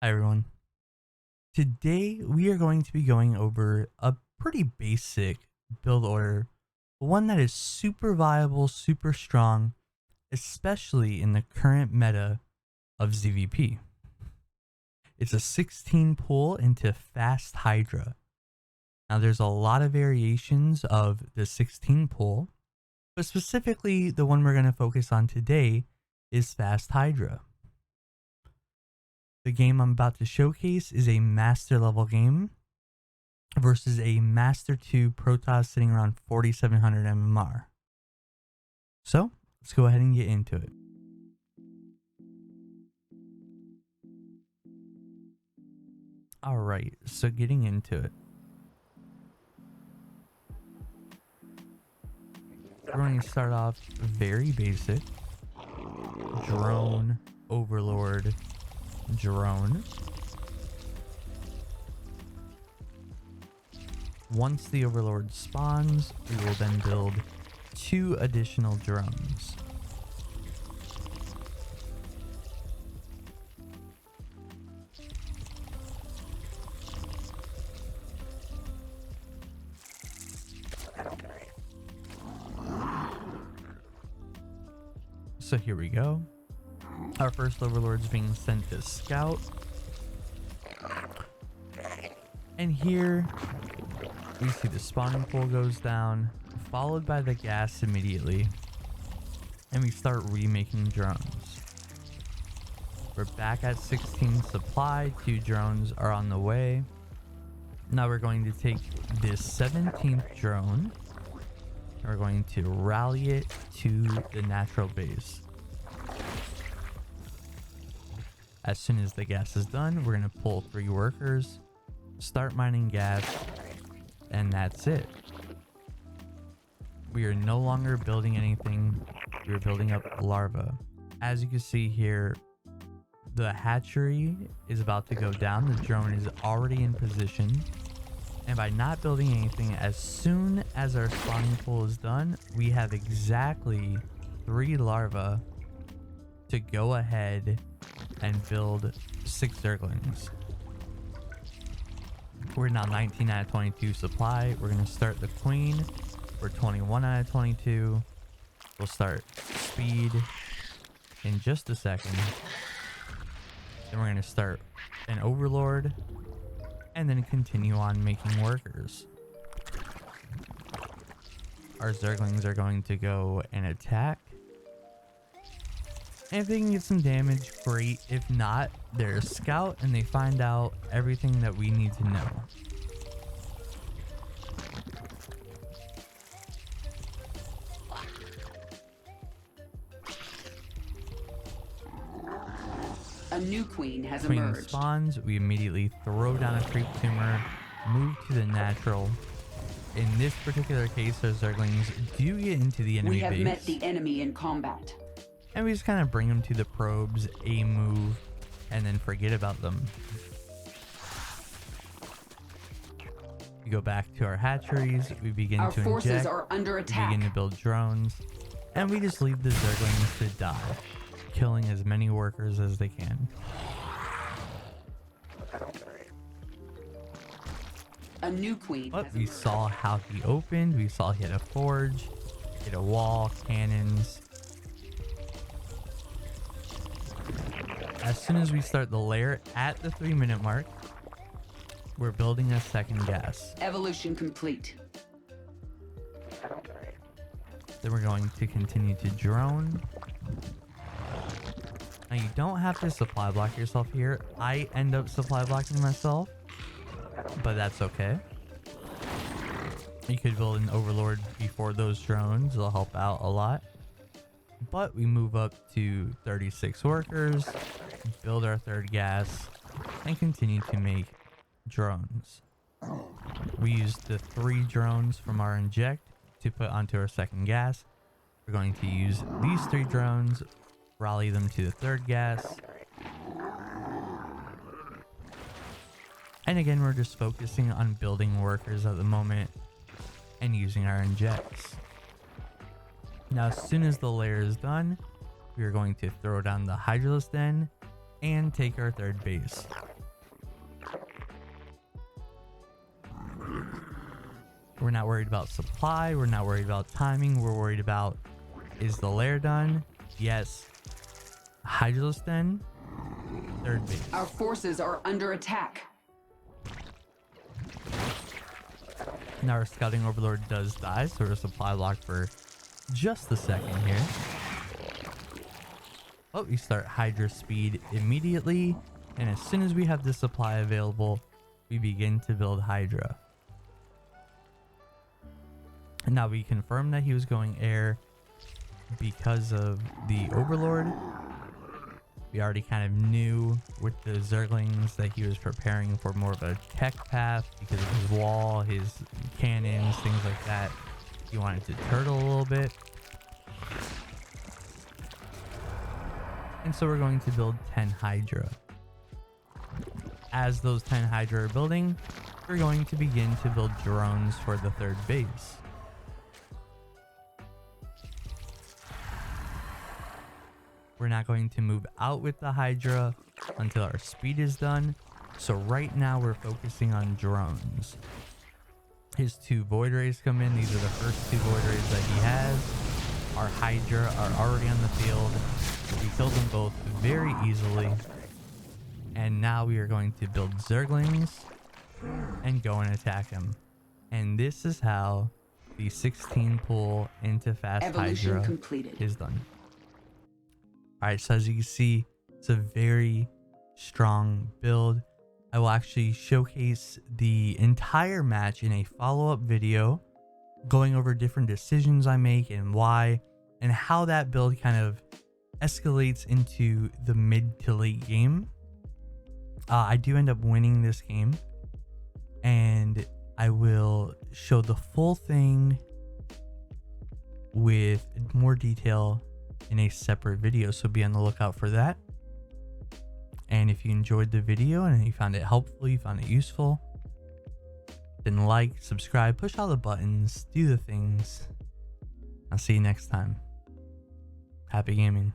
Hi everyone. Today we are going to be going over a pretty basic build order, one that is super viable, super strong, especially in the current meta of ZVP. It's a 16 pull into fast Hydra. Now there's a lot of variations of the 16 pull, but specifically the one we're going to focus on today is fast Hydra. The game I'm about to showcase is a master level game versus a master 2 Protoss sitting around 4700 MMR. So let's go ahead and get into it. Alright, so getting into it. We're going to start off very basic. Drone, Overlord, drone. Once the Overlord spawns, we will then build 2 additional drones. So here we go. Our first Overlord's being sent to scout. And here we see the spawning pool goes down, followed by the gas immediately. And we start remaking drones. We're back at 16 supply, 2 drones are on the way. Now we're going to take this 17th drone. We're going to rally it to the natural base. As soon as the gas is done, we're going to pull 3 workers, start mining gas, and that's it. We are no longer building anything. We're building up larvae. As you can see here, the hatchery is about to go down. The drone is already in position. And by not building anything, as soon as our spawning pool is done, we have exactly 3 larvae to go ahead and build 6 Zerglings. We're now 19 out of 22 supply. We're going to start the queen. We're 21 out of 22. We'll start speed in just a second. Then we're going to start an Overlord. And then continue on making workers. Our Zerglings are going to go and attack. And if they can get some damage, great. If not, they're a scout and they find out everything that we need to know. A new queen has Queen emerged. Spawns, we immediately throw down a creep tumor, move to the natural. In this particular case, our Zerglings do get into the enemy We have base. met the enemy in combat. And we just kind of bring them to the probes, a move, and then forget about them. We go back to our hatcheries, we begin Our to forces inject, are under we attack. begin to build drones, and we just leave the Zerglings to die, killing as many workers as they can. A new queen But has we emerged. saw how he opened, we saw he had a forge, he had a wall, cannons. As soon as we start the lair at the 3-minute mark, we're building a second gas. Evolution complete. Then we're going to continue to drone. Now you don't have to supply block yourself here. I end up supply blocking myself, but that's okay. You could build an Overlord before those drones. It'll help out a lot. But we move up to 36 workers, build our 3rd gas, and continue to make drones. We used the 3 drones from our inject to put onto our 2nd gas. We're going to use these 3 drones, rally them to the 3rd gas. And again, we're just focusing on building workers at the moment and using our injects. Now, as soon as the layer is done, we are going to throw down the Hydra Den and take our 3rd base. We're not worried about supply. We're not worried about timing. We're worried about, is the lair done? Yes. Hydra's then. Third base. Our forces are under attack. Now our scouting overlord does die, so we're supply blocked for just a second here. Oh, you start Hydra speed immediately, and as soon as we have the supply available, we begin to build Hydra. And now we confirmed that he was going air because of the overlord. We already kind of knew with the Zerglings that he was preparing for more of a tech path because of his wall, his cannons, things like that. He wanted to turtle a little bit. And so we're going to build 10 Hydra. As those 10 Hydra are building, we're going to begin to build drones for the third base. We're not going to move out with the Hydra until our speed is done. So right now we're focusing on drones. His 2 Void Rays come in. These are the first 2 Void Rays that he has. Our Hydra are already on the field. We killed them both very easily. And now we are going to build Zerglings and go and attack him. And this is how the 16 pull into fast Evolution Hydra completed. is done. Alright, so as you can see, it's a very strong build. I will actually showcase the entire match in a follow-up video, going over different decisions I make and why, and how that build kind of escalates into the mid to late game. I do end up winning this game, and I will show the full thing with more detail in a separate video, so be on the lookout for that. And if you enjoyed the video and you found it helpful, you found it useful, then like, subscribe, push all the buttons, do the things. I'll see you next time. Happy gaming.